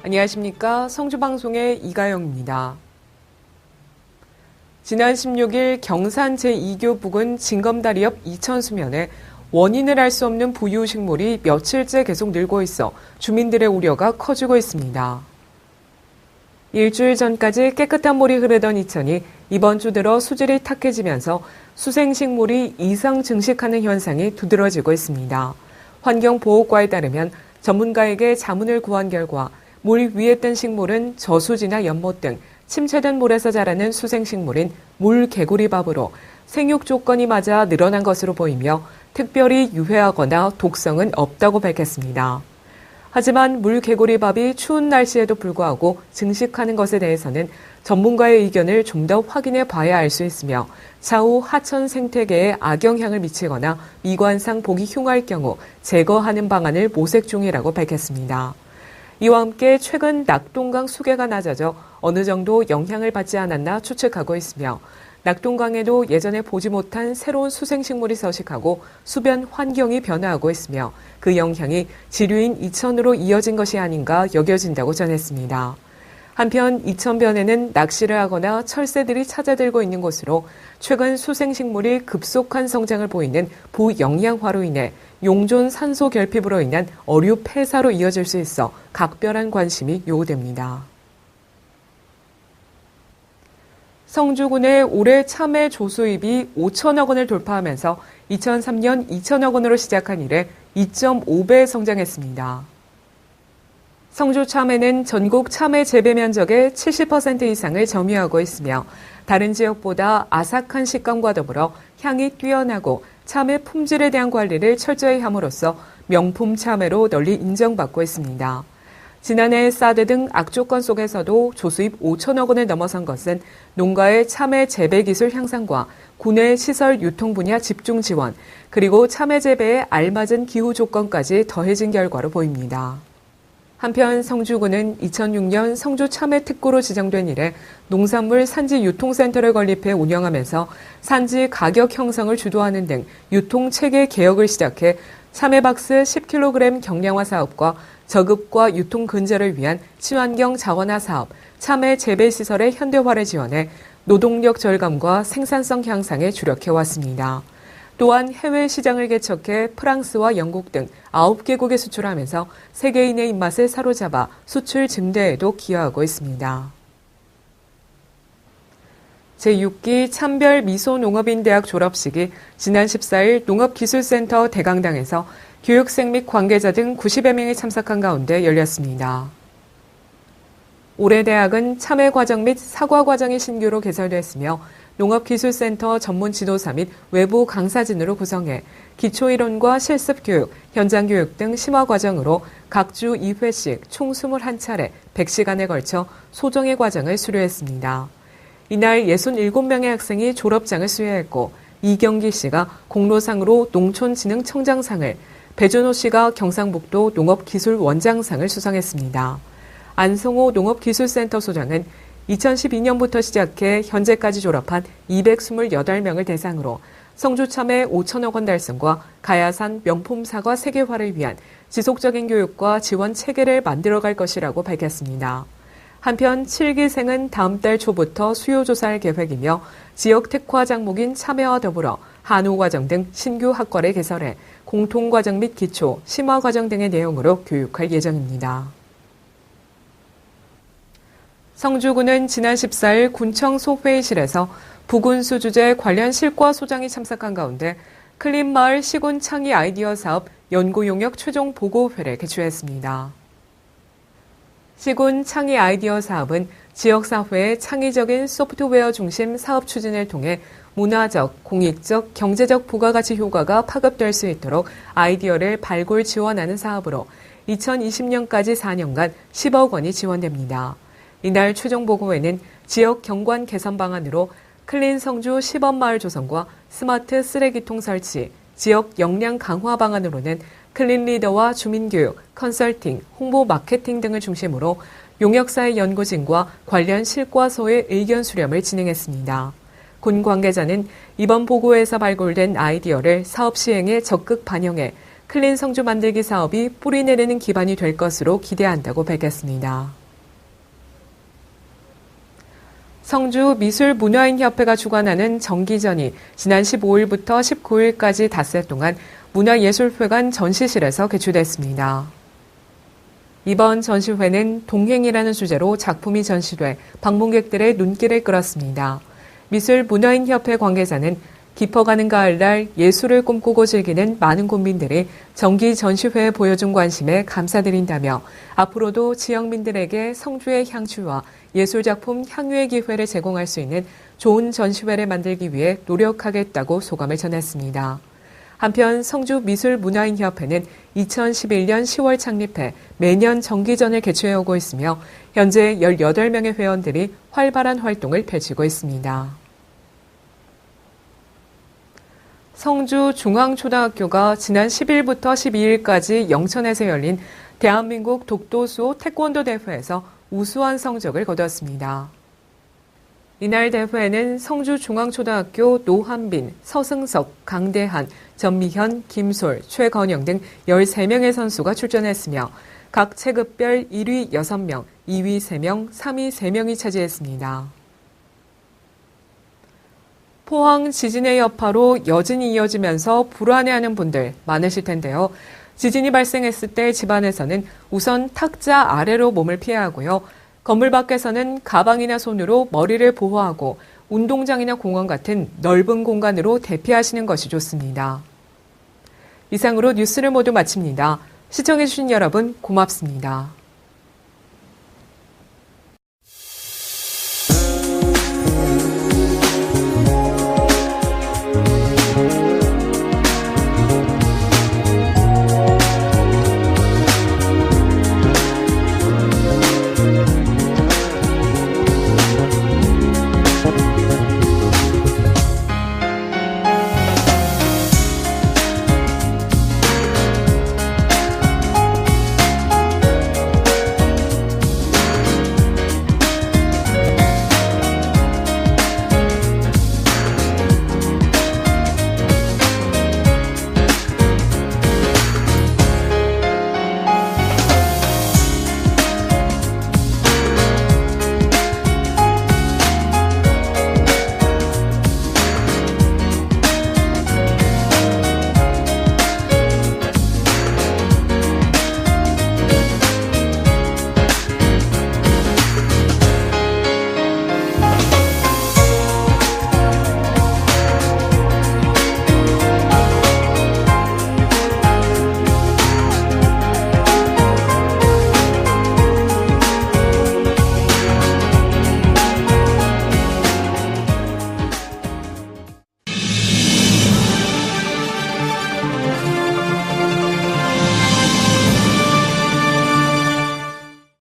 안녕하십니까. 성주방송의 이가영입니다. 지난 16일 경산 제2교 부근 진검다리 옆 이천수면에 원인을 알 수 없는 부유식물이 며칠째 계속 늘고 있어 주민들의 우려가 커지고 있습니다. 일주일 전까지 깨끗한 물이 흐르던 이천이 이번 주 들어 수질이 탁해지면서 수생식물이 이상 증식하는 현상이 두드러지고 있습니다. 환경보호과에 따르면 전문가에게 자문을 구한 결과 물 위에 뜬 식물은 저수지나 연못 등 침체된 물에서 자라는 수생식물인 물개구리밥으로 생육 조건이 맞아 늘어난 것으로 보이며 특별히 유해하거나 독성은 없다고 밝혔습니다. 하지만 물개구리밥이 추운 날씨에도 불구하고 증식하는 것에 대해서는 전문가의 의견을 좀 더 확인해 봐야 알 수 있으며 차후 하천 생태계에 악영향을 미치거나 미관상 보기 흉할 경우 제거하는 방안을 모색 중이라고 밝혔습니다. 이와 함께 최근 낙동강 수계가 낮아져 어느 정도 영향을 받지 않았나 추측하고 있으며 낙동강에도 예전에 보지 못한 새로운 수생식물이 서식하고 수변 환경이 변화하고 있으며 그 영향이 지류인 이천으로 이어진 것이 아닌가 여겨진다고 전했습니다. 한편 이천변에는 낚시를 하거나 철새들이 찾아들고 있는 곳으로 최근 수생식물이 급속한 성장을 보이는 부영양화로 인해 용존 산소 결핍으로 인한 어류 폐사로 이어질 수 있어 각별한 관심이 요구됩니다. 성주군의 올해 참외 조수입이 5천억 원을 돌파하면서 2003년 2천억 원으로 시작한 이래 2.5배 성장했습니다. 성주 참외는 전국 참외 재배 면적의 70% 이상을 점유하고 있으며 다른 지역보다 아삭한 식감과 더불어 향이 뛰어나고 참외 품질에 대한 관리를 철저히 함으로써 명품 참외로 널리 인정받고 있습니다. 지난해 사드 등 악조건 속에서도 조수입 5천억 원을 넘어선 것은 농가의 참외 재배 기술 향상과 구내 시설 유통 분야 집중 지원, 그리고 참외 재배에 알맞은 기후 조건까지 더해진 결과로 보입니다. 한편 성주군은 2006년 성주 참외 특구로 지정된 이래 농산물 산지 유통센터를 건립해 운영하면서 산지 가격 형성을 주도하는 등 유통 체계 개혁을 시작해 참외박스 10kg 경량화 사업과 저급과 유통 근절을 위한 친환경 자원화 사업, 참외 재배 시설의 현대화를 지원해 노동력 절감과 생산성 향상에 주력해왔습니다. 또한 해외 시장을 개척해 프랑스와 영국 등 9개국에 수출하면서 세계인의 입맛을 사로잡아 수출 증대에도 기여하고 있습니다. 제6기 참별미소농업인대학 졸업식이 지난 14일 농업기술센터 대강당에서 교육생 및 관계자 등 90여 명이 참석한 가운데 열렸습니다. 올해 대학은 참외 과정 및 사과 과정이 신규로 개설됐으며 농업기술센터 전문 지도사 및 외부 강사진으로 구성해 기초이론과 실습교육, 현장교육 등 심화 과정으로 각 주 2회씩 총 21차례 100시간에 걸쳐 소정의 과정을 수료했습니다. 이날 67명의 학생이 졸업장을 수여했고 이경기 씨가 공로상으로 농촌진흥청장상을, 배준호 씨가 경상북도 농업기술원장상을 수상했습니다. 안성호 농업기술센터 소장은 2012년부터 시작해 현재까지 졸업한 228명을 대상으로 성주 참외 5천억 원 달성과 가야산 명품 사과 세계화를 위한 지속적인 교육과 지원 체계를 만들어갈 것이라고 밝혔습니다. 한편 7기생은 다음 달 초부터 수요 조사할 계획이며 지역 특화 장목인 참외와 더불어 한우 과정 등 신규 학과를 개설해 공통 과정 및 기초, 심화 과정 등의 내용으로 교육할 예정입니다. 성주군은 지난 14일 군청 소회의실에서 부군수 주재 관련 실과 소장이 참석한 가운데 클린마을 시군 창의 아이디어 사업 연구 용역 최종 보고회를 개최했습니다. 시군 창의 아이디어 사업은 지역사회의 창의적인 소프트웨어 중심 사업 추진을 통해 문화적, 공익적, 경제적 부가가치 효과가 파급될 수 있도록 아이디어를 발굴 지원하는 사업으로 2020년까지 4년간 10억 원이 지원됩니다. 이날 최종 보고회는 지역 경관 개선 방안으로 클린 성주 시범마을 조성과 스마트 쓰레기통 설치, 지역 역량 강화 방안으로는 클린 리더와 주민교육, 컨설팅, 홍보 마케팅 등을 중심으로 용역사의 연구진과 관련 실과소의 의견 수렴을 진행했습니다. 군 관계자는 이번 보고에서 발굴된 아이디어를 사업 시행에 적극 반영해 클린 성주 만들기 사업이 뿌리 내리는 기반이 될 것으로 기대한다고 밝혔습니다. 성주 미술문화인협회가 주관하는 정기전이 지난 15일부터 19일까지 닷새 동안 문화예술회관 전시실에서 개최됐습니다. 이번 전시회는 동행이라는 주제로 작품이 전시돼 방문객들의 눈길을 끌었습니다. 미술문화인협회 관계자는 깊어가는 가을날 예술을 꿈꾸고 즐기는 많은 국민들이 정기 전시회에 보여준 관심에 감사드린다며 앞으로도 지역민들에게 성주의 향취와 예술작품 향유의 기회를 제공할 수 있는 좋은 전시회를 만들기 위해 노력하겠다고 소감을 전했습니다. 한편 성주미술문화인협회는 2011년 10월 창립해 매년 정기전을 개최해오고 있으며 현재 18명의 회원들이 활발한 활동을 펼치고 있습니다. 성주중앙초등학교가 지난 10일부터 12일까지 영천에서 열린 대한민국 독도수호 태권도 대회에서 우수한 성적을 거뒀습니다. 이날 대회에는 성주중앙초등학교 노한빈, 서승석, 강대한, 전미현, 김솔, 최건영 등 13명의 선수가 출전했으며 각 체급별 1위 6명, 2위 3명, 3위 3명이 차지했습니다. 포항 지진의 여파로 여진이 이어지면서 불안해하는 분들 많으실 텐데요. 지진이 발생했을 때 집안에서는 우선 탁자 아래로 몸을 피해야 하고요. 건물 밖에서는 가방이나 손으로 머리를 보호하고 운동장이나 공원 같은 넓은 공간으로 대피하시는 것이 좋습니다. 이상으로 뉴스를 모두 마칩니다. 시청해주신 여러분 고맙습니다.